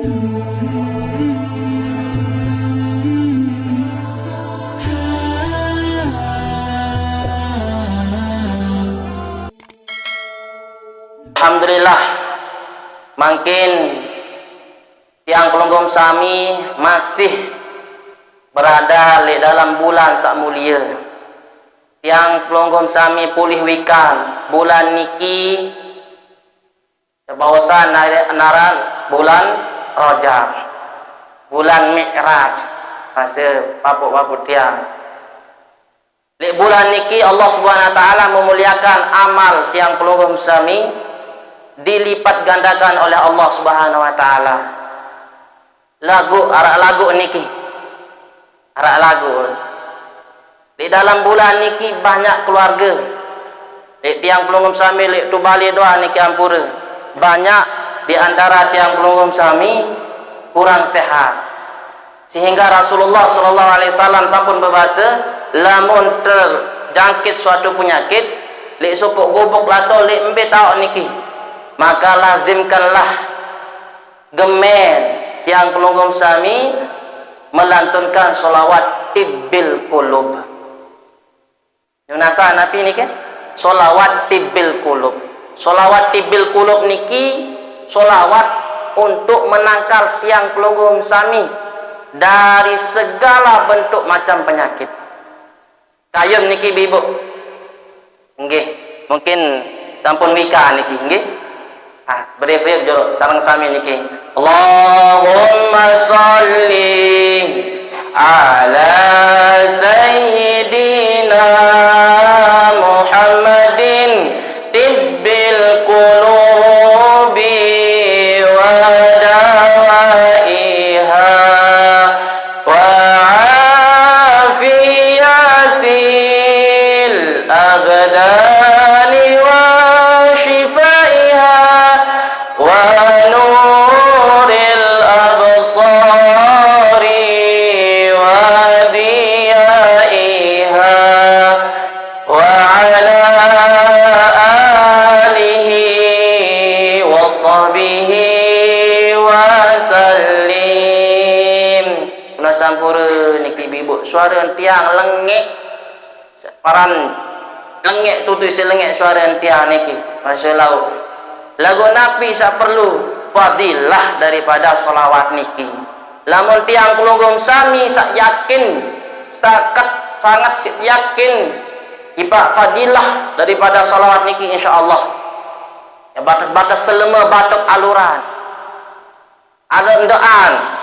Alhamdulillah, makin tiang pelunggum sami masih berada di dalam bulan sak mulia. Tiang pelunggum sami pulih wikan bulan niki kebawasan naran bulan Rajab, bulan Mi'raj, masa papuk-papuk tiang. Di bulan niki Allah Subhanahu wa taala memuliakan amal tiang pelunggum sami, dilipat gandakan oleh Allah Subhanahu wa taala. Arak lagu niki. Arak lagu. Di dalam bulan niki banyak keluarga. Tiang pelunggum sami lek tu balik doa niki ampura. Banyak di antara tiang pelunggum sami kurang sehat. Sehingga Rasulullah sallallahu alaihi wasallam sampun berbahasa, lamun terjangkit suatu penyakit, lek sopok gobok lato lek embe tahu niki, maka lazimkanlah gemen yang pelunggum sami melantunkan solawat tibbil qulub. Yunasa nabi niki solawat tibbil qulub. Solawat tibbil qulub niki solawat untuk menangkal tiang pelunggum sami dari segala bentuk macam penyakit. Kayum niki bibu nggih, mungkin sampun wika niki nggih. Beri-beri jorok sareng sami niki. Allahumma sholli ala sayyidina Muhammadin tibbil qulubi wa dawaiha wa afiyatil abdani wa shifaiha wa nuril absari wa diyaiha wa ala alihi wa sahbihi wa sallim. Kena sampura niki bibu suara tiang lengek paran lengek tutui selengek suara tiang niki. Masyaallah. Lagu Nabi sak perlu fadilah daripada solawat niki. Lamun tiang pelunggum sami sak yakin, setakat sangat yakin iba fadilah daripada solawat niki insyaallah. Ya batas-batas selema batok aluran. Ada endaan.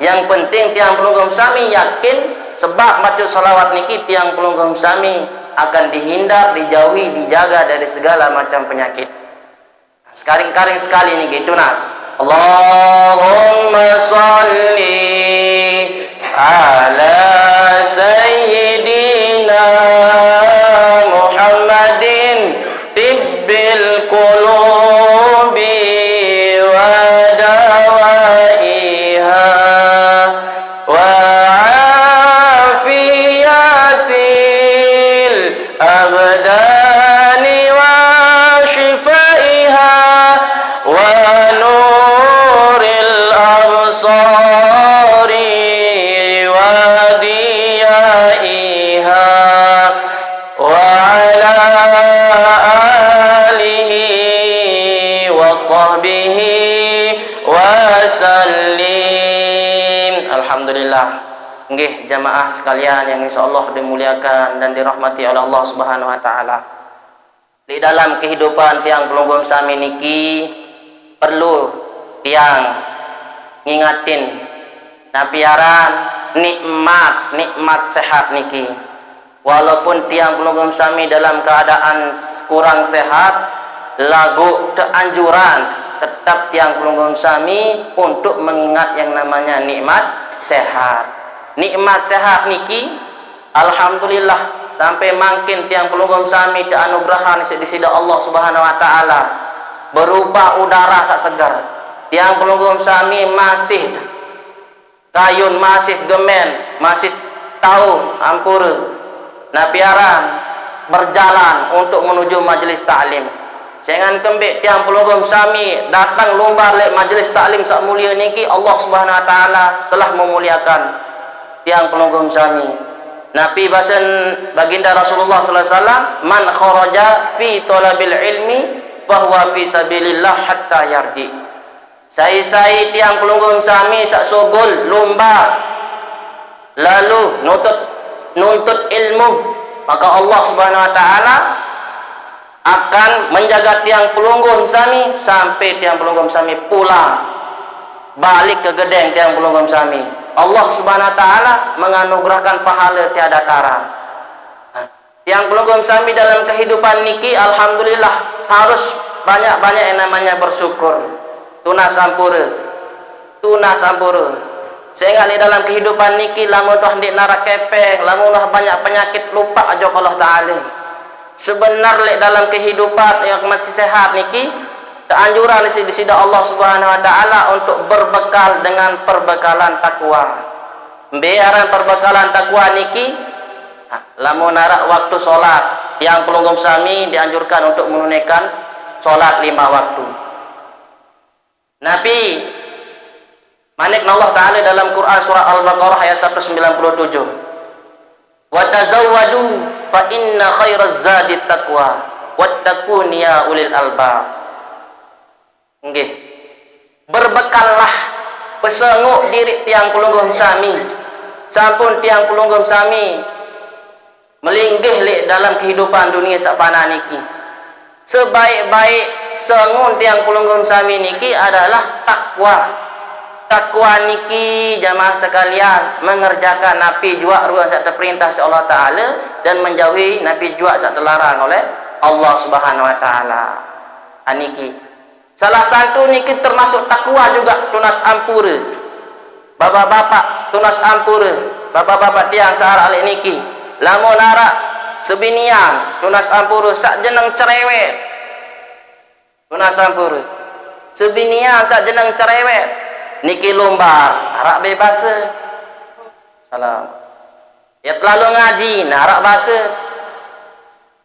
Yang penting tiang pelunggum sami yakin sebab baca solawat niki tiang pelunggum sami akan dihindar, dijauhi, dijaga dari segala macam penyakit. Sekaring-karing sekali ni gitu nas. Allahumma sholli ala sayyidina Muhammadin tibbil qulubi wa dawaiha wa afiyatil abdani wa shifaiha wa nuril absari wa diyaiha wa ala alihi wa sahbihi wa sallim. Alhamdulillah. Nggih jamaah sekalian yang insyaallah dimuliakan dan dirahmati oleh Allah Subhanahu wa taala. Di dalam kehidupan tiang pelunggum sami niki perlu tiang ngingatin napiaran nikmat sehat niki. Walaupun tiang pelunggum sami dalam keadaan kurang sehat, lagu teanjuran tetap tiang pelunggum sami untuk mengingat yang namanya nikmat sehat. Nikmat sehat niki alhamdulillah sampai makin tiang pelunggum sami dianugerahan di sida Allah Subhanahu wa taala berupa udara sak segar. Tiang pelunggum sami masih kayun, masih gemen, masih tahu ampura napiaran berjalan untuk menuju majelis taklim. Jangan kembik tiang pelunggum sami datang lumbar lek majlis taklim sak mulia niki, Allah Subhanahu wa taala telah memuliakan tiang pelunggum sami. Nabi bahasan baginda Rasulullah sallallahu alaihi wasallam, man kharaja fi talabil ilmi fahuwa fi sabilillah hatta yardi. Sai-sai tiang pelunggum sami sak sogol lumbar lalu nuntut ilmu, maka Allah Subhanahu wa taala akan menjaga tiang pelunggum sami sampai tiang pelunggum sami pulang balik ke gedeng tiang pelunggum sami. Allah Subhanahu wa taala menganugerahkan pahala tiada tara. Tiang pelunggum sami dalam kehidupan niki alhamdulillah harus banyak-banyak yang namanya bersyukur. Tuna sampura. Sehingga di dalam kehidupan niki lamun dah ndik narak kepeng, lamun dah banyak penyakit lupa aja Allah taala. Sebenarnya dalam kehidupan yang masih sehat niki keanjuran di sisi Allah Subhanahu wa taala untuk berbekal dengan perbekalan takwa. Biaran perbekalan takwa niki lamun narak waktu solat, yang pelunggum sami dianjurkan untuk menunaikan solat 5 waktu. Nabi manik Allah taala dalam Quran surah Al-Baqarah ayat 197. Wa tazawwadu fa inna khairaz zadi taqwa wattaqun ya ulil albab. Nggih. Berbekallah pesenguk diri tiang pelunggum sami. Sampun tiang pelunggum sami melinggih lek dalam kehidupan dunia sakpana niki. Sebaik-baik sengun tiang pelunggum sami niki adalah takwa. Takwa niki jamaah sekalian mengerjakan napi jua ruang sak terperintah oleh Allah taala dan menjauhi napi jua sak terlarang oleh Allah Subhanahu wa taala. Aniki salah satu niki termasuk takwa juga tunas ampura. Bapak-bapak tunas ampura, bapak-bapak tiang sahar alik niki lamun arak sebinian tunas ampura sak jeneng cerewet. Tunas ampura sebinian sak jeneng cerewet niki lumbar arak bebas salam ya terlalu ngaji narak bahasa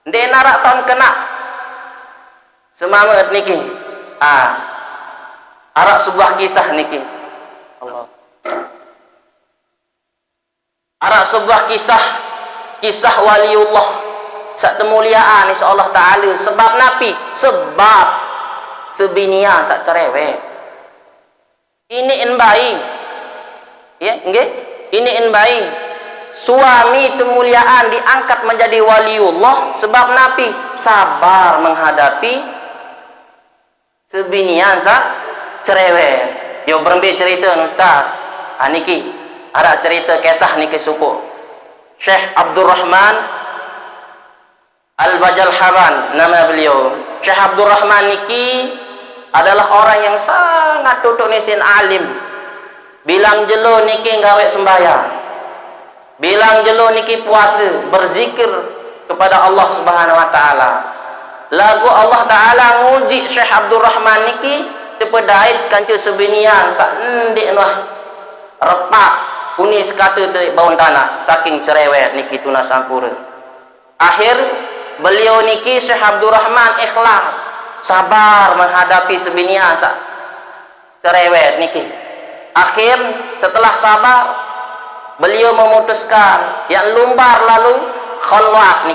ndek narak tahun kena semangat niki arak sebuah kisah niki Allah arak sebuah kisah waliullah sak temuliaan insyaallah taala sebab nabi sebab sebinian sak cerewet. Ini enbai, ya, nggih. Ini enbai. Suami kemuliaan diangkat menjadi waliullah sebab Nabi sabar menghadapi sebinian sak cerewet. Yo berembe cerita Ustaz. Niki ada cerita kisah niki suku. Syekh Abdurrahman Al-Bajalhaban nama beliau. Syekh Abdurrahman niki adalah orang yang sangat tutuk nisin alim. Bilang jelo niki gawe sembahyang, bilang jelo niki puasa, berzikir kepada Allah Subhanahu wa taala. Lagu Allah taala nguji Syekh Abdurrahman niki tepedait kancu sebinian sak ndik noh repak unis kata te baun tanah saking cerewet niki tuna sampura. Akhir beliau niki Syekh Abdurrahman ikhlas sabar menghadapi sebinian sak cerewet niki. Akhir setelah sabar beliau memutuskan yang lumbar lalu khalwat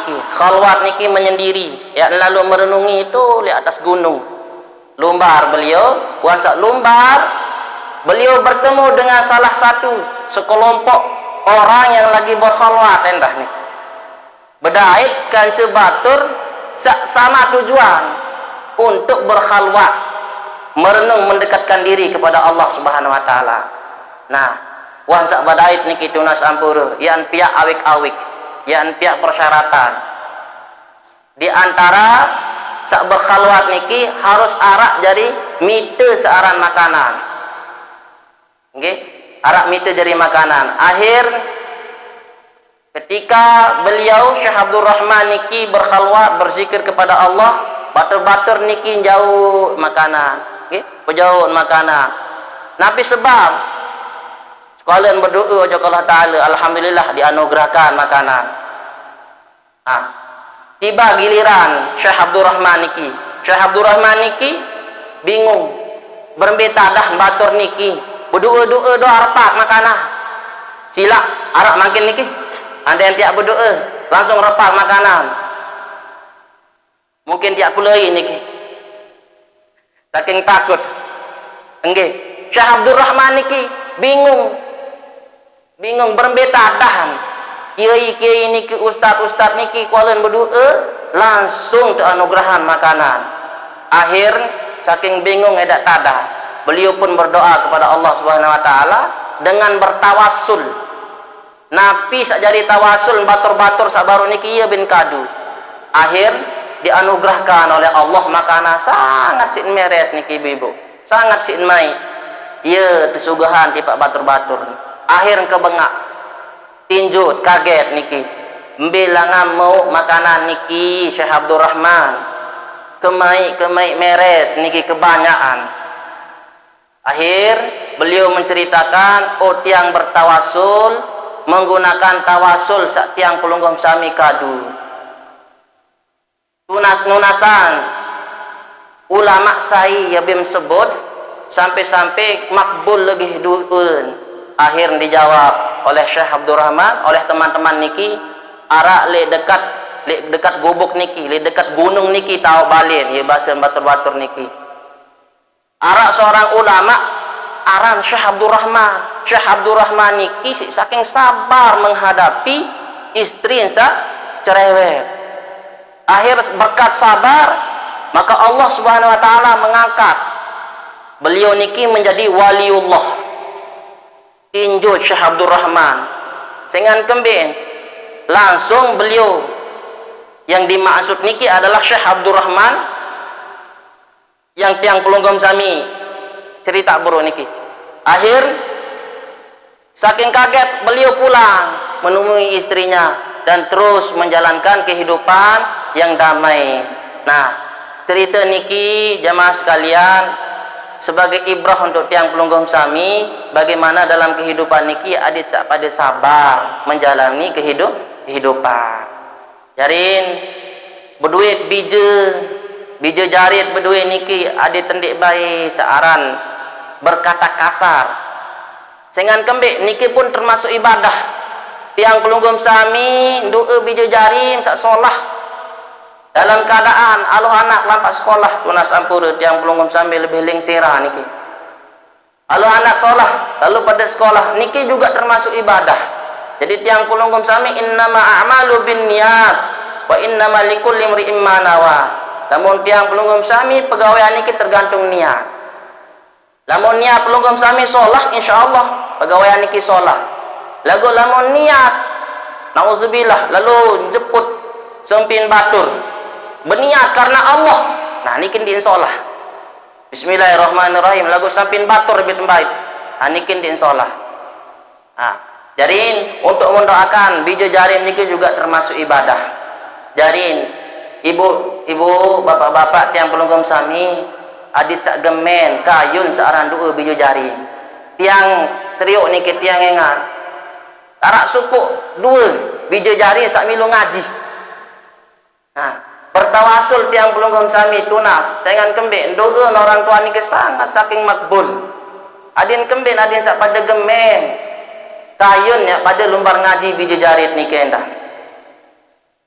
niki menyendiri yang lalu merenungi itu di atas gunung. Lumbar beliau puasa lumbar beliau bertemu dengan salah satu sekelompok orang yang lagi berkhalwat endah nih. Bedait kanca batur sama tujuan untuk berkhalwat, merenung mendekatkan diri kepada Allah Subhanahu wa taala. Nah, wan sak badait niki tunas ampura, yan pihak awik-awik, yan pihak persyaratan. Di antara sak berkhalwat niki harus arak jadi mite searan makanan. Nggih, arak mite jadi makanan. Akhir ketika beliau Syekh Abdurrahman niki berkhalwat berzikir kepada Allah, batur-batur niki jauh makanan, nggih, jauh makanan. Nabi sebab sekalian berdoa kepada Allah taala, alhamdulillah dianugerahkan makanan. Tiba giliran Syekh Abdurrahman niki Syekh Abdul Rahman niki bingung berbetadah batur niki berdoa-doa doa repak makanah silap arak makin niki ada yang tiap berdoa langsung repak makanan mungkin tiap pulai niki saking takut enggak Syekh Abdul Rahman niki bingung berbetadah kiai niki ustad niki kualan berdoa langsung teranugerahan makanan akhir saking bingung edak tadah beliau pun berdoa kepada Allah Subhanahu wa taala dengan bertawasul napi sak jadi tawasul batur-batur sabaru niki iya bin kadu akhir dianugerahkan oleh Allah makanan sangat sin meres niki ibu sangat sin mai iya tesugahan tipak batur-batur akhir kebengak tinjut kaget niki bilangan mau makanan niki Syekh Abdul Rahman kemai meres niki kebanyakan akhir beliau menceritakan tiang bertawasul menggunakan tawasul sak tiang pelunggum sami kadu tunas-nunasan ulama sai ya bim sebut sampai-sampai makbul lagi duun akhir dijawab oleh Syekh Abdul Rahman oleh teman-teman niki arak le dekat gubuk niki le dekat gunung niki tahu balin ya bahasa batur-batur niki arak seorang ulama aran Syekh Abdul Rahman niki saking sabar menghadapi istri yang cerewet akhir berkat sabar maka Allah Subhanahu wa taala mengangkat beliau niki menjadi waliullah tinju Syekh Abdul Rahman sengan kembin langsung beliau yang dimaksud niki adalah Syekh Abdul Rahman yang tiang pelunggum sami cerita bro niki akhir saking kaget beliau pulang menemui istrinya dan terus menjalankan kehidupan yang damai. Nah cerita niki jamaah sekalian sebagai ibrah untuk tiang pelunggum sami bagaimana dalam kehidupan niki adit pada sabar menjalani kehidupan jarin berduit bija jarit berduit niki adit tendik baik searan berkata kasar sengan kembik niki pun termasuk ibadah tiang pelunggum sami doa bija jarim sak solah dalam keadaan aluh anak lampak sekolah tunas ampura tiang pelunggum sami lebih lingsira niki aluh anak solah lalu pada sekolah niki juga termasuk ibadah jadi tiang pelunggum sami innama a'malu bin niat wa innama likulli imri'in ma nawa namun tiang pelunggum sami pegawaian niki tergantung niat lamun niat pelunggum sami solah insyaallah pegawaian niki solah lagu lamun niat nauzubillah lalu jemput sempin batur berniat karena Allah nah niki di insyaallah bismillahirrahmanirrahim lagu sampin batur bit bait nikin di insyaallah jarin untuk mendoakan bija jarin niki juga termasuk ibadah jarin ibu bapak-bapak tiang pelunggum sami adit sak gemen kayun searan dua bija jarin tiang seriuk niki tiang engat tarak supuk dua bija jarin sak milu ngaji bertawasul tiang pelunggum sami tunas sayangan kembik doa orang tua niki sangat saking makbul adin kembik adin sak pada gemen kayun ya pada lumbar ngaji bija jarit niki endah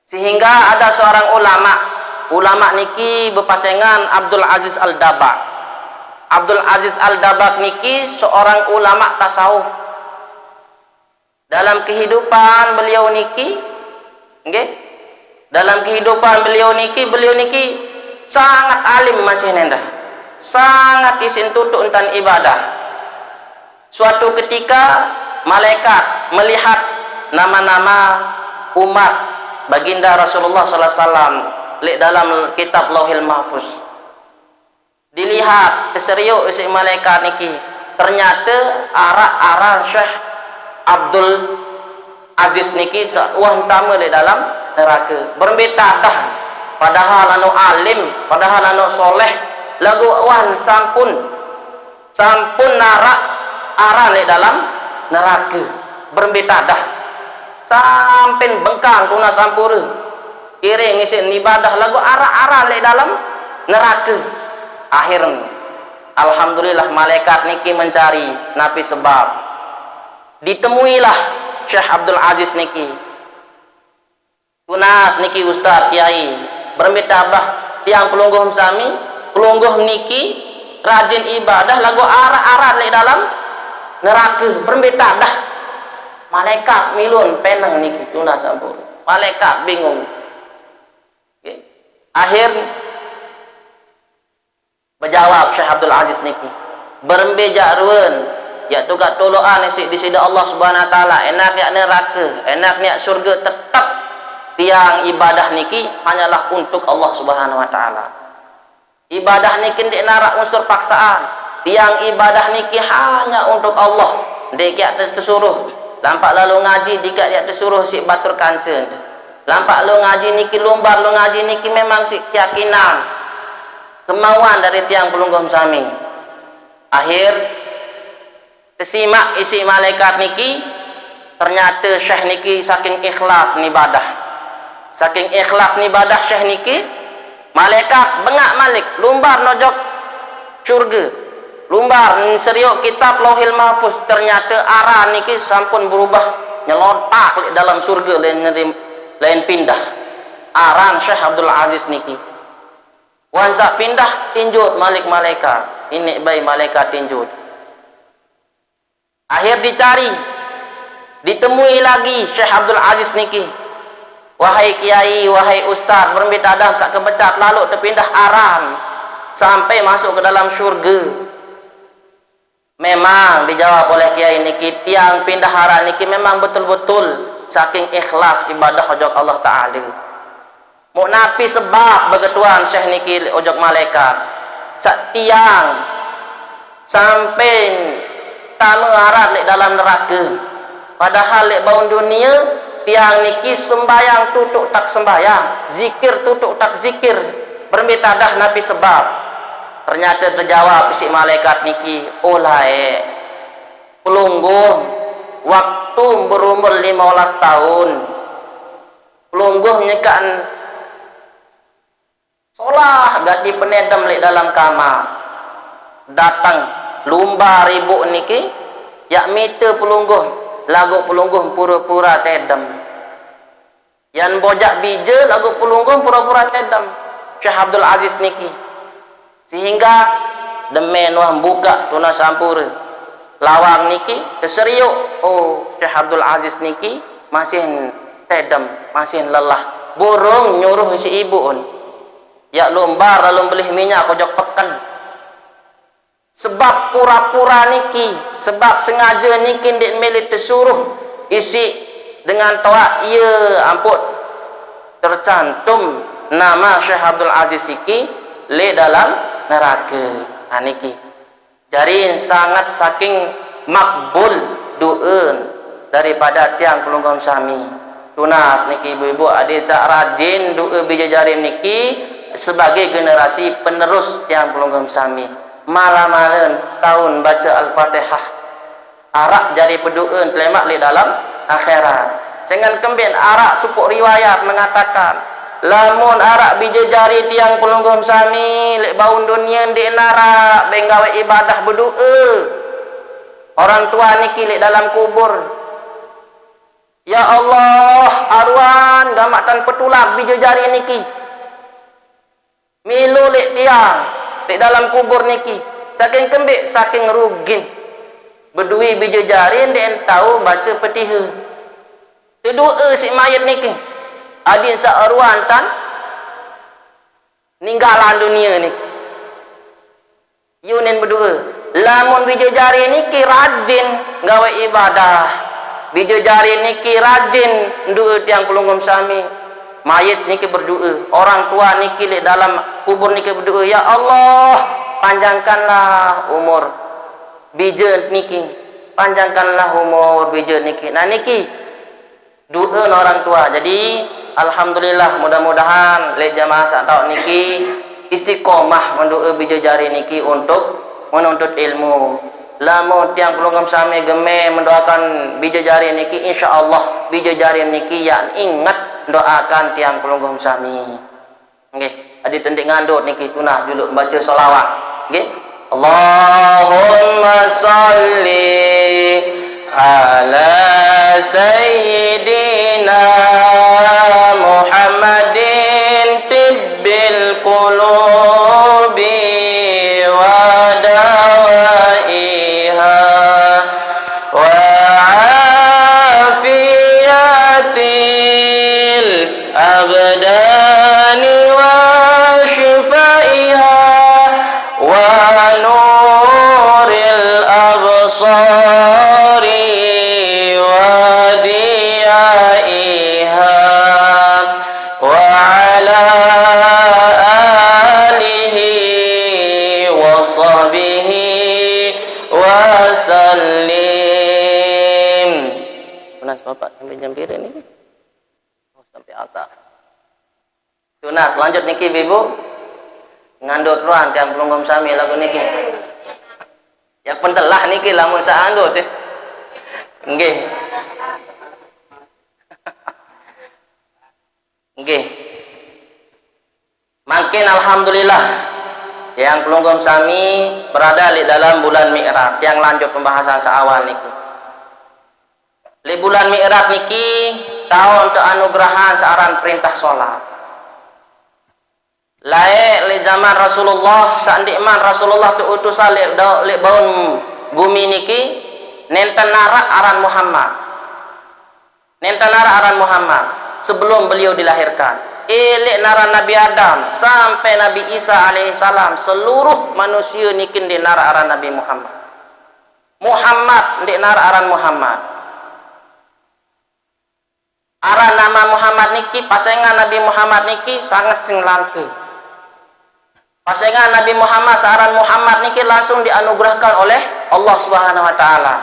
sehingga ada seorang ulama niki berpasangan Abdul Aziz Al-Dabak niki seorang ulama tasawuf dalam kehidupan beliau niki beliau niki sangat alim masih nenda sangat isin tutuk entan ibadah suatu ketika malaikat melihat nama-nama umat baginda Rasulullah sallallahu alaihi wasallam dalam kitab Lauhil Mahfuz dilihat keseriuk isi malaikat niki ternyata arah Syekh Abdul Aziz niki wah tamu dalam neraka berbetadah padahal anu alim padahal anu soleh lagu wan sampun narak arah dalam neraka berbetadah sampai bengkang tunas sampura kiring isin ibadah lagu arah dalam neraka. Akhir alhamdulillah malaikat niki mencari napi sebab ditemuilah Syekh Abdul Aziz niki. Tunas niki ustaz kiai bermitabah tiang pelungguh sami, pelungguh niki rajin ibadah lagu arah-arah di dalam neraka bermitabah. Malaikat milun penang niki tunas ampun. Malaikat bingung. Okay. Akhir berjawab Syekh Abdul Aziz niki berembejak ruan ya tugas toloan di sida Allah Subhanahu wa taala enak yak neraka enak yak surga tetap tiang ibadah niki hanyalah untuk Allah Subhanahu wa taala. Ibadah niki ndik narak unsur paksaan. Tiang ibadah niki hanya untuk Allah. Ndik yak tersuruh. Lampak lalu ngaji dikak yak tersuruh si batur kancen. Lampak lu ngaji niki lumbar lu ngaji niki memang si keyakinan kemauan dari tiang pelungguh sami. Akhir kesimak isi malaikat niki ternyata Syekh niki saking ikhlas ibadah. Saking ikhlas ibadah Syekh niki malaikat bengak malik lumbar nojok surga. Lumbar seriuk kitab Lauhil Mahfuz ternyata arah niki sampun berubah nyelontak dalam surga lain pindah. Aran Syekh Abdul Aziz niki wansa pindah tinjut malik malaikat ini bayi malaikat tinjut. Akhir dicari ditemui lagi Syekh Abdul Aziz niki, wahai kiai wahai ustaz berminta adam sak kebecat lalu terpindah aran sampai masuk ke dalam surga. Memang dijawab oleh kiai niki tiang pindah aran niki memang betul-betul saking ikhlas ibadah hojok Allah Ta'ala. Mau napi sebab begetuan Syekh niki ojok malaikat sak tiang sampai tamu harap lek dalam neraka. Padahal lek baun dunia tiang niki sembayang tutuk tak sembayang, zikir tutuk tak zikir, bermitadah napi sebab. Ternyata terjawab si malaikat niki oleh pelungguh waktu berumur 15 tahun. Pelungguh nyekan solah gadi penedam lek dalam kamar datang lumba ribu niki yak mite pelungguh lagu pelungguh pura-pura tedam yan bojak bija lagu pelungguh pura-pura tedam Syekh Abdul Aziz niki sehingga demen wah buka tuna sampura lawang niki keseriuk oh Syekh Abdul Aziz niki masih tedam masih lelah burung nyuruh si ibu ya lumbar lalu beli minyak kojok pekan sebab pura-pura niki sebab sengaja niki ndik milik tersuruh isi dengan toa ia ampun tercantum nama Syekh Abdul Aziz iki le dalam neraka niki jadi sangat saking makbul doa daripada tiang pelungguh sami tunas niki ibu-ibu adik sak rajin doa bijajari niki sebagai generasi penerus yang pelungguh sami malam-malam tahun baca Al-Fatihah arak jadi pedoa telemak di dalam akhirat jangan kembin arak supuk riwayat mengatakan lamun arak bijajari tiang pelungguh sami lek baun dunia di narak benggawe ibadah berdoa orang tua niki lek dalam kubur ya Allah arwan gamatan petulak bijajari niki milu lek tiang di dalam kubur niki saking kembik saking rugin berdui bijajari ndak tahu baca petiha doa si mayat niki adin sa arwan tan ninggalan dunia niki yunin berdoa lamun bijajari niki rajin gawe ibadah bijajari niki rajin doa tiang pelungguh sami mayit niki berdoa orang tua niki di dalam kubur niki berdoa ya Allah panjangkanlah umur bija niki panjangkanlah umur bija niki nah niki doa orang tua jadi alhamdulillah mudah-mudahan le jamaah sak tahu niki istiqomah mendoa bija jari niki untuk menuntut ilmu lamun tiang pelungguh sami geme mendoakan bija jari niki insyaallah bija jari niki yang ingat doakan tiang pelungguh sami nggih adi tendik ngandut niki tunah juluk baca solawat nggih. Allahumma salli ala sayyidina Muhammadin tibbil qulubi wa dawaiha wa afiyatil abdani wa shifaiha wa nuril absari wa diyaiha wa ala alihi wa sahbihi wa sallim. Tunas bapak sampai jam kira ni. Oh, sampai asar. Tunas lanjut niki ibu. Ngandut ruan tiang pelunggum sami lagu niki. Ya pentelah niki lamun saandut teh. Nggih. Nggih. Makin alhamdulillah yang pelunggum sami berada di dalam bulan Mi'raj. Yang lanjut pembahasan seawal niki. Di bulan Mi'raj niki tahun keanugerahan searan perintah sholat. Lae le zaman Rasulullah sandiman Rasulullah tu utusan le baun bumi niki nenten nara aran Muhammad. Nenten nara aran Muhammad sebelum beliau dilahirkan. Elek nara Nabi Adam sampai Nabi Isa alaihissalam seluruh manusia niki di nara aran Nabi Muhammad. Muhammad di nara aran Muhammad. Aran nama Muhammad niki pasangan Nabi Muhammad niki sangat sing langke. Pasangan Nabi Muhammad searan Muhammad niki langsung dianugerahkan oleh Allah Subhanahu wa taala.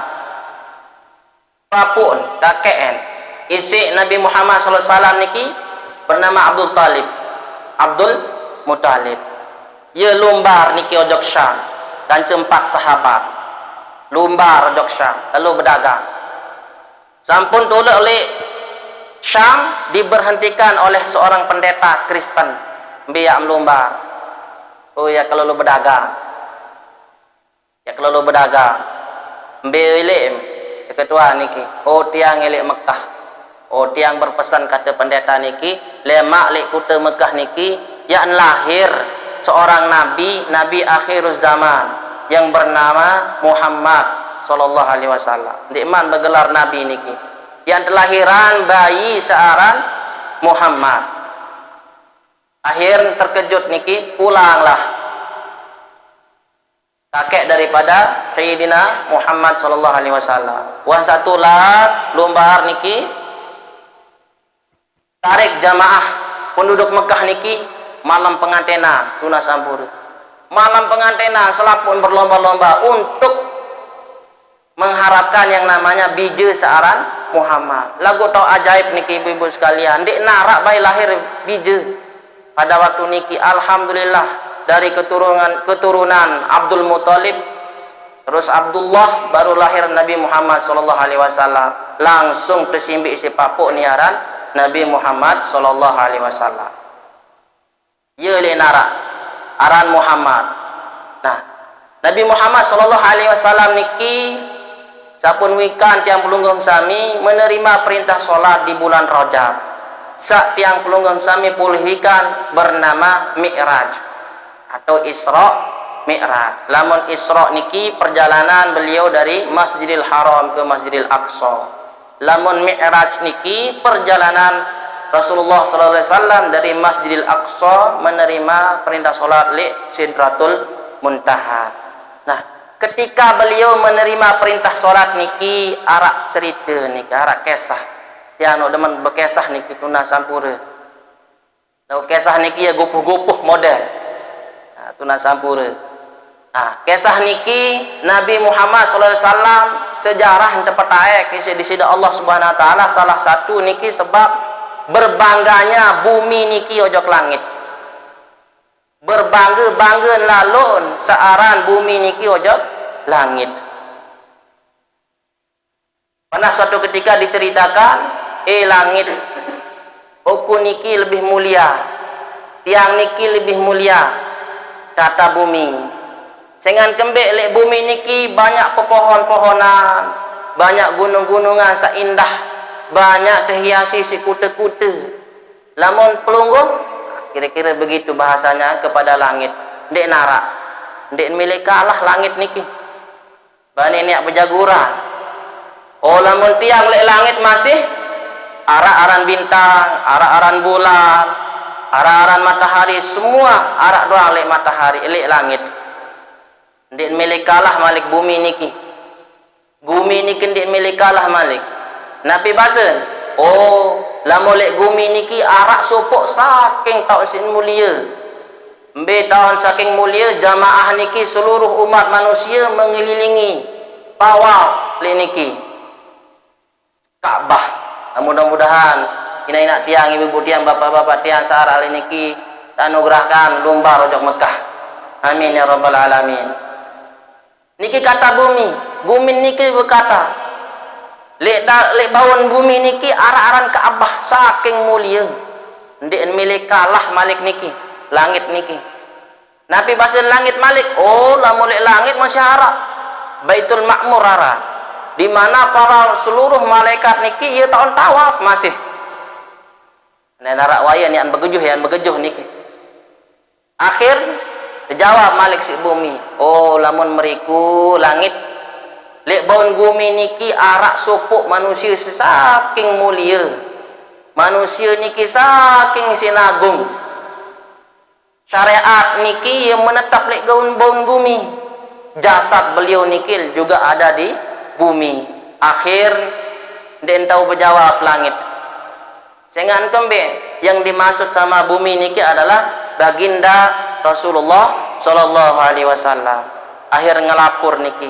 Apapun dakeen isi Nabi Muhammad sallallahu alaihi wasallam niki bernama Abdul Talib. Abdul Muttalib. Ye lumbar niki ojok Syam dan cempak sahabat. Lumbar ojok Syam lalu berdagang. Sampun tolak oleh Syam diberhentikan oleh seorang pendeta Kristen biak melumbar. Oh ya kalau lu berdagang, ya kalau lu berdagang, belim ketua niki. Oh tiang elik Mekah, oh tiang berpesan kata pendeta niki, lemak lek kuta Mekah niki, yang lahir seorang nabi akhiruz zaman yang bernama Muhammad sallallahu alaihi wasallam. Dikman bergelar nabi niki, yang telahiran bayi searan Muhammad. Akhir terkejut niki pulanglah kakek daripada Sayyidina Muhammad sallallahu alaihi wasallam. Wan satulah lumbar niki tarik jamaah penduduk Mekah niki malam pengantenan tuna sampur. Malam pengantenan selapun berlomba-lomba untuk mengharapkan yang namanya bija searan Muhammad. Lagu tau ajaib niki ibu-ibu sekalian, dik narak bayi lahir bija. Pada waktu niki alhamdulillah dari keturunan Abdul Muttalib terus Abdullah baru lahir Nabi Muhammad sallallahu alaihi wasallam. Langsung tersimbik isi papuk niaran Nabi Muhammad sallallahu alaihi wasallam. Ye le narak aran Muhammad. Nah, Nabi Muhammad sallallahu alaihi wasallam niki sapun wikan tiang pelunggum sami menerima perintah solat di bulan Rajab. Sak tiang pelunggum sami pulhikan bernama Mi'raj atau Isra Mi'raj. Lamun Isra niki perjalanan beliau dari Masjidil Haram ke Masjidil Aqsa. Lamun Mi'raj niki perjalanan Rasulullah sallallahu alaihi wasallam dari Masjidil Aqsa menerima perintah salat li Sidratul Muntaha. Nah, ketika beliau menerima perintah salat niki arak cerita niki, arak kisah. Ya no demen bekesah niki tuna sampura. Lalu kisah niki ya gupuh-gupuh model. Nah, tuna sampura. Nah, kisah niki Nabi Muhammad sallallahu alaihi wasallam sejarah henteu petaek di sida Allah Subhanahu wa taala salah satu niki sebab berbangganya bumi niki ojok langit. Berbangga-bangga lalun searan bumi niki ojok langit. Pernah suatu ketika diceritakan langit oku niki lebih mulia tiang niki lebih mulia kata bumi. Sengan kembek lek bumi niki banyak pepohon-pohonan, banyak gunung-gunungan seindah, banyak terhiasi si kuta-kuta. Lamun pelungguh, kira-kira begitu bahasanya kepada langit. Ndek narak, ndek milik kalah langit niki. Bani niak berjagura. Oh lamun tiang lek langit masih arak-aran bintang, arak-aran bulan, arak-aran matahari, semua arak doang lek matahari, lek langit. Ndek milik kalah malik bumi niki. Bumi niki ndek milik kalah malik. Nabi basen, oh lamun lek bumi niki arak sopok saking tahun sin mulia. Mbe tahun saking mulia jamaah niki seluruh umat manusia mengelilingi tawaf lek niki Ka'bah. Mudah-mudahan ina tiang ibu tiang bapak-bapak tiang sahara lek niki anugerahkan lumba rojok Mekah. Amin ya rabbal alamin. Niki kata bumi niki berkata, lek bawon bumi niki arak-aran Ka'bah saking mulia. Ndek milik kalah malik niki, langit niki. Nabi bahasa langit malik, oh lamun lek langit masih arak. Baitul Ma'mur ara. Di mana para seluruh malaikat niki ia tahun tawaf masih. Nenarak waya ni an begejuh niki. Akhir terjawab malik si bumi, oh lamun meriku langit lek baun bumi niki arak sopok manusia saking mulia, manusia niki saking sinagung, syariat niki yang menetap lek baun bumi, jasad beliau niki juga ada di bumi. Akhir den tahu berjawab langit, sengan kembe yang dimaksud sama bumi niki adalah baginda Rasulullah sallallahu alaihi wasallam. Akhir ngelapur niki,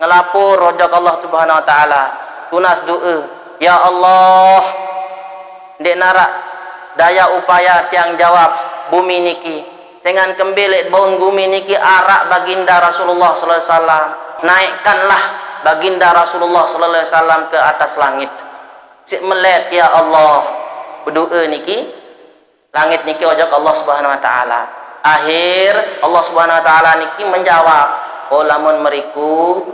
ngelapur rojak Allah subhanahu wa ta'ala, tunas doa, ya Allah ndek narak daya upaya tiang jawab bumi niki, sengan kembali baun bumi niki arak baginda Rasulullah sallallahu alaihi wasallam, naikkanlah baginda Rasulullah sallallahu alaihi wasallam ke atas langit. Sik melet ya Allah berdoa niki, langit niki ojok Allah subhanahu wa ta'ala. Akhir Allah subhanahu wa ta'ala niki menjawab, oh lamun meriku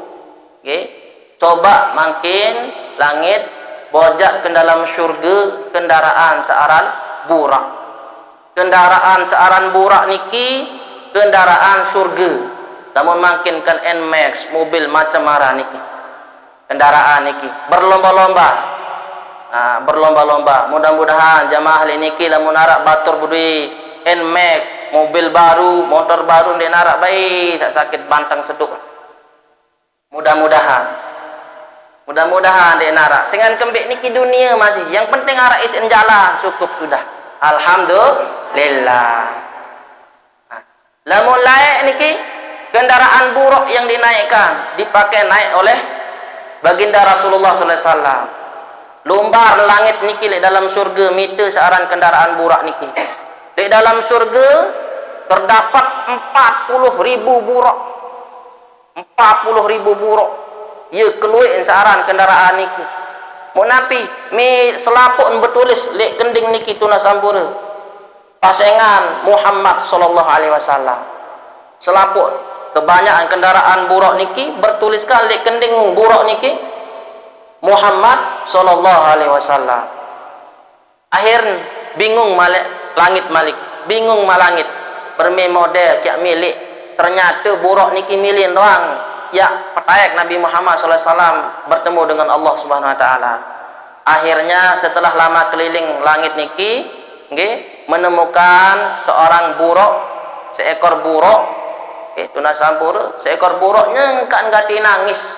okay, coba makin langit bojak ke dalam syurga kendaraan searan burak. Kendaraan searan burak niki kendaraan surga. Namun makin kan NMAX mobil macam marah niki, kendaraan niki berlomba-lomba. Nah, berlomba-lomba. Mudah-mudahan jamaah niki lamun arak batur budi NMAX mobil baru, motor baru ndek narak baik sakit bantang seduk. Mudah-mudahan ndek narak. Sengan kembek niki dunia masih. Yang penting arak isen jalan cukup sudah. Alhamdulillah. Nah, lamun layak niki kendaraan buruk yang dinaikkan dipakai naik oleh baginda Rasulullah sallallahu alaihi wasallam. Lumbar langit niki lek dalam surga meter searan kendaraan burak niki. Di dalam surga terdapat 40.000 buruk. 40.000 buruk. Ia keluar searan kendaraan niki. Munapi mi selaput bertulis lek kending niki tunas sampura. Pasengan Muhammad sallallahu alaihi wasallam. Selaput kebanyakan kendaraan buruk niki bertuliskan lek kending buruk niki Muhammad sallallahu alaihi wasallam. Akhir bingung langit malik, bingung malangit bermain model kiak milik, ternyata buruk niki milin doang ya petayak Nabi Muhammad sallallahu alaihi wasallam bertemu dengan Allah Subhanahu wa taala. Akhirnya setelah lama keliling langit niki nggih menemukan seorang buruk, seekor buruk tunas sampura, seekor buruk nyengkan gati nangis,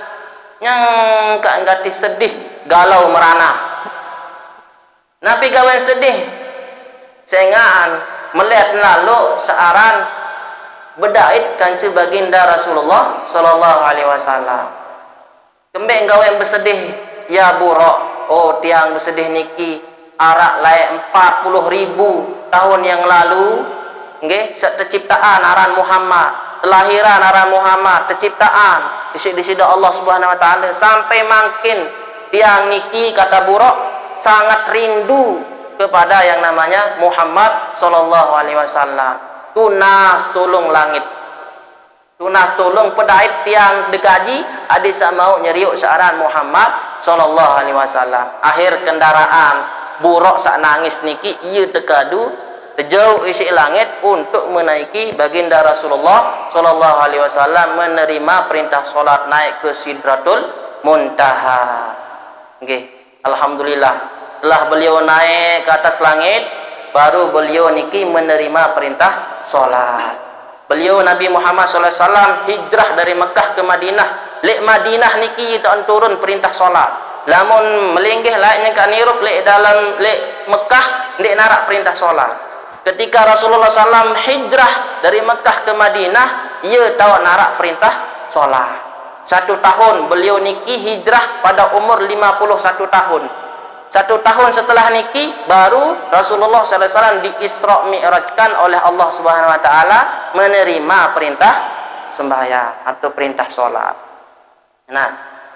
nyengkan gati sedih, galau merana. Nabi gawen sedih sengaan melihat lalu searan bedait kanci baginda Rasulullah sallallahu alaihi wasallam. Kembeng gawen bersedih ya buruk, oh tiang bersedih niki arak layak 40.000 tahun yang lalu nggih terciptaan aran Muhammad, kelahiran aran Muhammad, terciptaan di Allah Subhanahu wa taala sampai makin tiang niki kata buruk sangat rindu kepada yang namanya Muhammad sallallahu alaihi wasallam. Tunas tolong langit, tunas tolong pedait tiang dekaji adi samau nyeriuk saaran Muhammad sallallahu alaihi wasallam. Akhir kendaraan buruk sak nangis niki ieu tekadu jauh isi langit untuk menaiki baginda Rasulullah sallallahu alaihi wasallam menerima perintah solat naik ke Sidratul Muntaha. Nggih, alhamdulillah setelah beliau naik ke atas langit baru beliau niki menerima perintah solat. Beliau Nabi Muhammad sallallahu alaihi wasallam hijrah dari Mekah ke Madinah. Lek Madinah niki tak turun perintah solat. Lamun melinggih laiknya ka nirup lek dalam lek Mekah ndik narak perintah solat. Ketika Rasulullah SAW hijrah dari Mekah ke Madinah, ia tahu narak perintah solat. 1 tahun beliau niki hijrah pada umur 51 tahun. 1 tahun setelah niki baru Rasulullah SAW di Isra Mi'rajkan oleh Allah Subhanahu Wa Taala menerima perintah sembahyang atau perintah solat. Nah,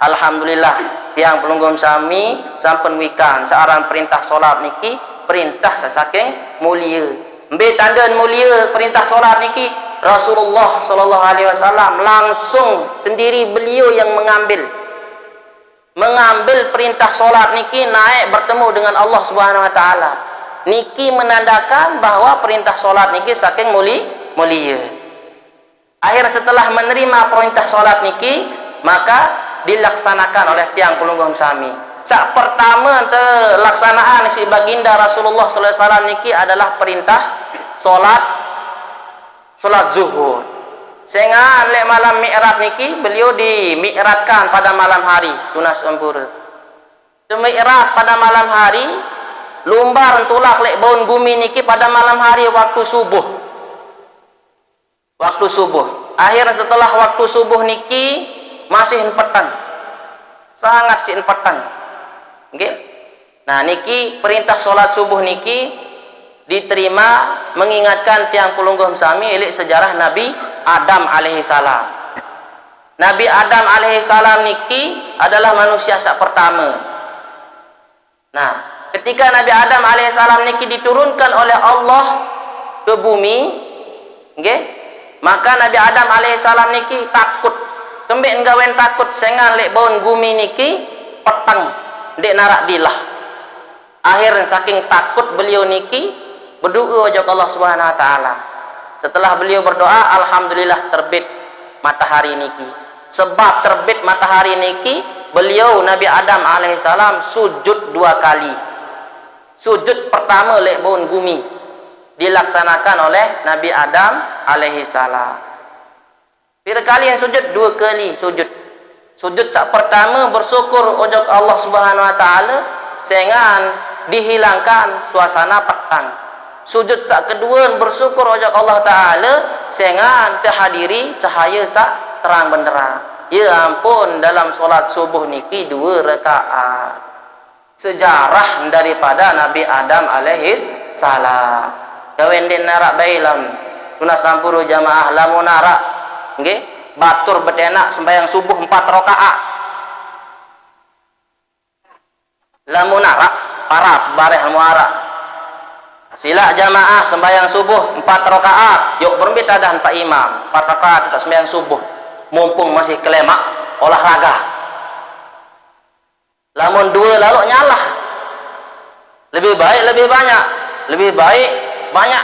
alhamdulillah tiang pelunggum sami sampun wikan searan perintah solat niki perintah sasaking mulia. Ambil tanda mulia perintah solat niki Rasulullah sallallahu alaihi wasallam langsung sendiri beliau yang mengambil perintah solat niki naik bertemu dengan Allah Subhanahu wa taala. Niki menandakan bahwa perintah solat niki saking mulia. Akhir setelah menerima perintah solat niki maka dilaksanakan oleh tiang pelunggung sami. Sak pertama terlaksanaan si baginda Rasulullah sallallahu alaihi wasallam niki adalah perintah solat zuhur. Sehingga lek malam Mi'raj niki beliau dimi'rajkan pada malam hari tunas empura. Mi'raj pada malam hari lumbar tulak lek baun gumi niki pada malam hari waktu subuh. Waktu subuh. Akhir setelah waktu subuh niki masih petang. Sangat sin petang. Okay. Nah niki perintah solat subuh niki diterima mengingatkan tiang pelunggung sami ilik sejarah Nabi Adam alaihissalam. Nabi Adam alaihissalam niki adalah manusia sak pertama. Nah ketika Nabi Adam alaihissalam niki diturunkan oleh Allah ke bumi, okay, maka Nabi Adam alaihissalam niki takut. Kembek ngawen takut sehingga lek baun bumi niki petang dek narak dilah. Akhir saking takut beliau niki berdoa kepada Allah Subhanahu wa taala. Setelah beliau berdoa, alhamdulillah terbit matahari niki. Sebab terbit matahari niki, beliau Nabi Adam alaihissalam sujud 2 kali. Sujud pertama lek baun bumi dilaksanakan oleh Nabi Adam alaihissalam. Pira kali yang sujud? 2 kali sujud. Sujud sak pertama bersyukur ojok Allah Subhanahu wa taala sehingga dihilangkan suasana petang. Sujud sak kedua bersyukur ojok Allah taala sehingga terhadiri cahaya sak terang benderang. Ya ampun, dalam solat subuh niki 2 rakaat. Sejarah daripada Nabi Adam alaihis salam. Kawen den narak bailam. Tuna sampuru jamaah lamun narak nggih batur betenak sembahyang subuh 4 rakaat. Lamun narak parap bareh muara. Sila jamaah sembahyang subuh 4 rakaat. Yuk berbit adan Pak Imam 4 rakaat tak sembahyang subuh. Mumpung masih kelemak olahraga. Lamun 2 lalu nyalah. Lebih baik lebih banyak. Lebih baik banyak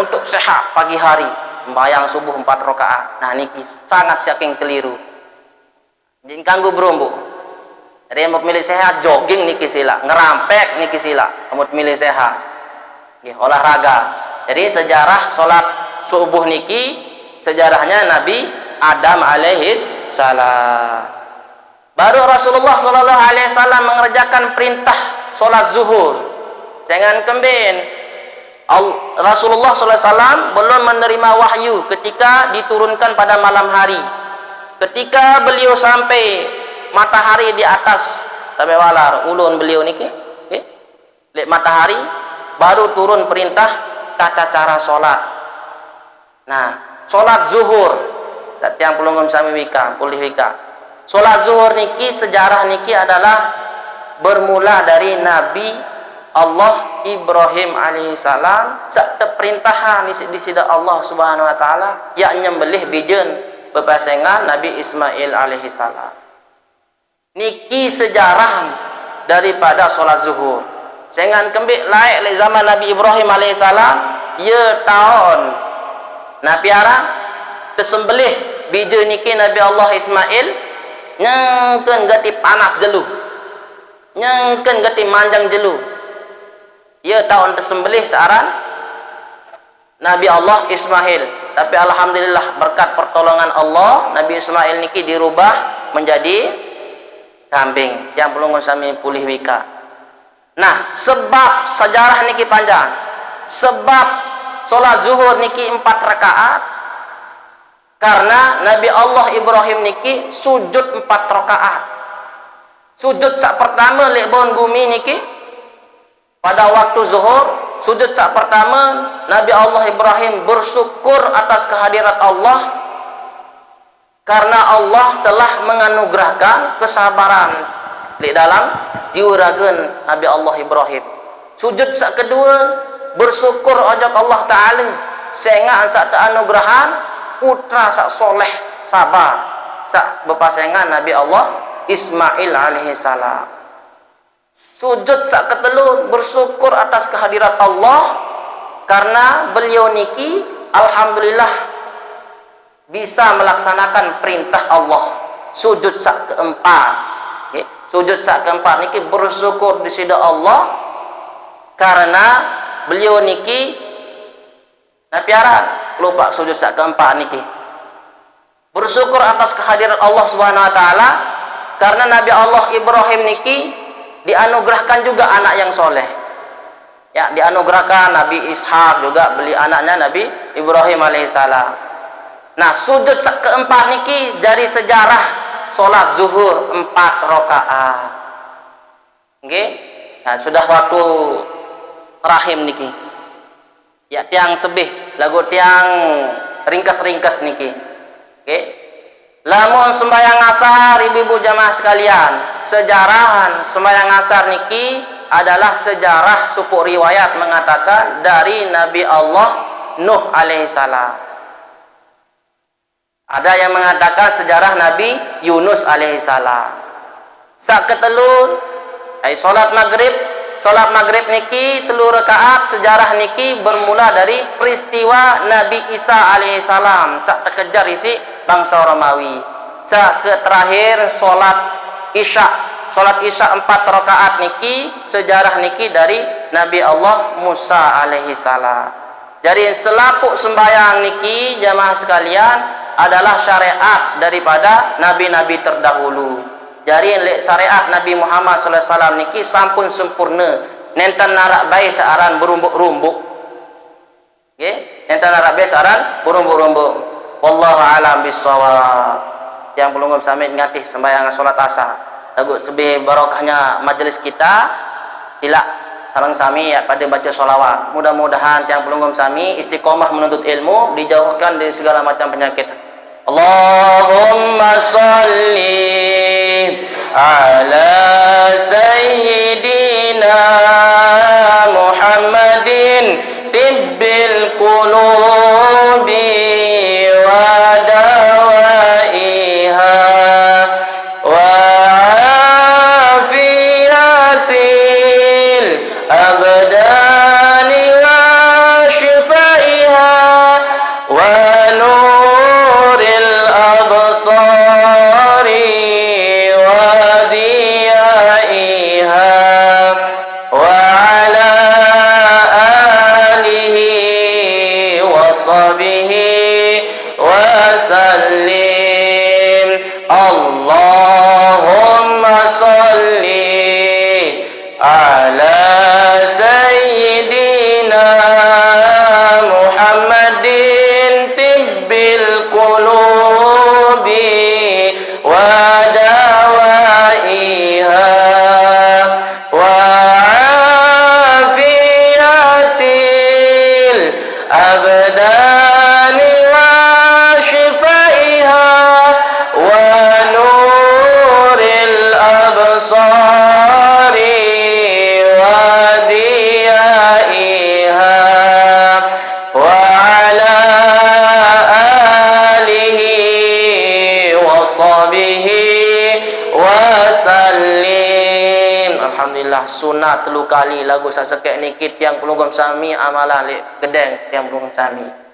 untuk sehat pagi hari. Sembahyang subuh 4 rakaat. Nah niki sangat saking keliru. Jin kanggo berumbu. Jadi yang milih sehat jogging niki sila, ngerampek niki sila. Kamu milih sehat. Nggih, olahraga. Jadi sejarah solat subuh niki sejarahnya Nabi Adam alaihis salam. Baru Rasulullah sallallahu alaihi wasallam mengerjakan perintah solat zuhur. Jangan kembin. Rasulullah SAW belum menerima wahyu ketika diturunkan pada malam hari. Ketika beliau sampai matahari di atas sampai walar ulun beliau niki, okay? Lek matahari baru turun perintah tata cara solat. Nah, solat zuhur setiang pelunggum sami wika, pulih wika. Solat zuhur niki sejarah niki adalah bermula dari Nabi Allah Ibrahim alaihissalam sak perintahan di sida Allah Subhanahu wa taala yak nyembelih bijen bepasengan Nabi Ismail alaihissalam. Niki sejarah daripada solat zuhur. Sengan kembik laik le zaman Nabi Ibrahim alaihissalam ye tahun Nabi arang kesembelih bija niki Nabi Allah Ismail nyengken gati panas jelu. Nyengken gati manjang jelu. Ya tahun tersembelih searan Nabi Allah Ismail. Tapi alhamdulillah berkat pertolongan Allah Nabi Ismail niki dirubah menjadi kambing yang belum sami pulih wika. Nah, sebab sejarah niki panjang. Sebab solat zuhur niki 4 rakaat karena Nabi Allah Ibrahim niki sujud 4 rakaat. Sujud sak pertama lek bon bumi niki pada waktu zuhur, sujud sak pertama Nabi Allah Ibrahim bersyukur atas kehadirat Allah karena Allah telah menganugerahkan kesabaran di dalam diuragan Nabi Allah Ibrahim. Sujud sak kedua bersyukur ajak Allah Ta'ala sehingga sak keanugerahan putra sak soleh sabar sak bepasengan Nabi Allah Ismail alaihissalam. Sujud sak ketelu bersyukur atas kehadirat Allah karena beliau niki alhamdulillah bisa melaksanakan perintah Allah. Sujud sak keempat, okay. Sujud sak keempat niki bersyukur di sida Allah karena beliau niki napiaran lupa sujud sak keempat niki bersyukur atas kehadirat Allah Subhanahu wa taala karena Nabi Allah Ibrahim niki dianugerahkan juga anak yang soleh. Ya, dianugerahkan Nabi Ishak juga beli anaknya Nabi Ibrahim alaihissalam. Nah, sujud keempat niki dari sejarah solat zuhur 4 rakaat. Oke, nah sudah waktu rahim niki. Ya, tiang sebih lagu tiang ringkas-ringkas niki. Oke. Lamun sembahyang asar ibu-ibu jamaah sekalian, sejarahan sembahyang asar niki adalah sejarah suku riwayat mengatakan dari Nabi Allah Nuh alaihissalam. Ada yang mengatakan sejarah Nabi Yunus alaihissalam. Sak ketelu solat maghrib niki 3 rakaat sejarah niki bermula dari peristiwa Nabi Isa alaihissalam sak terkejar isi bangsa Romawi. Sak ke terakhir solat isya 4 rakaat niki sejarah niki dari Nabi Allah Musa alaihissalam. Jadi selapuk sembahyang niki jamaah sekalian adalah syariat daripada nabi-nabi terdahulu. Jadi syariat Nabi Muhammad sallallahu alaihi wasallam niki sampun sempurna. Nenten narak bae searan berumbuk-rumbuk. Nggih, nenten narak bae searan berumbuk-rumbuk. Wallahu a'lam bissawab. Yang belum sami ngatih sembahyang salat asar. Lagu sebe barokahnya majelis kita sila sareng sami ya pada baca sholawat. Mudah-mudahan yang belum sami istiqomah menuntut ilmu dijauhkan dari segala macam penyakit. Allahumma sholli ala sayyidina Muhammadin tibbil qulubi wa dawaiha wa afiyatil abdani wa shifaiha wa nuril absari wa diyaiha wa ala alihi wa sahbihi wa sallim. Allahumma salli ala sayyidina Muhammadin tibbil qulubi wa dawaiha wa afiyatil abdani wa shifaiha wa nuril absari wa alhamdulillah sunat telu kali lagu sak sekek niki tiang pelunggum sami amalan lek gedeng tiang pelunggum sami.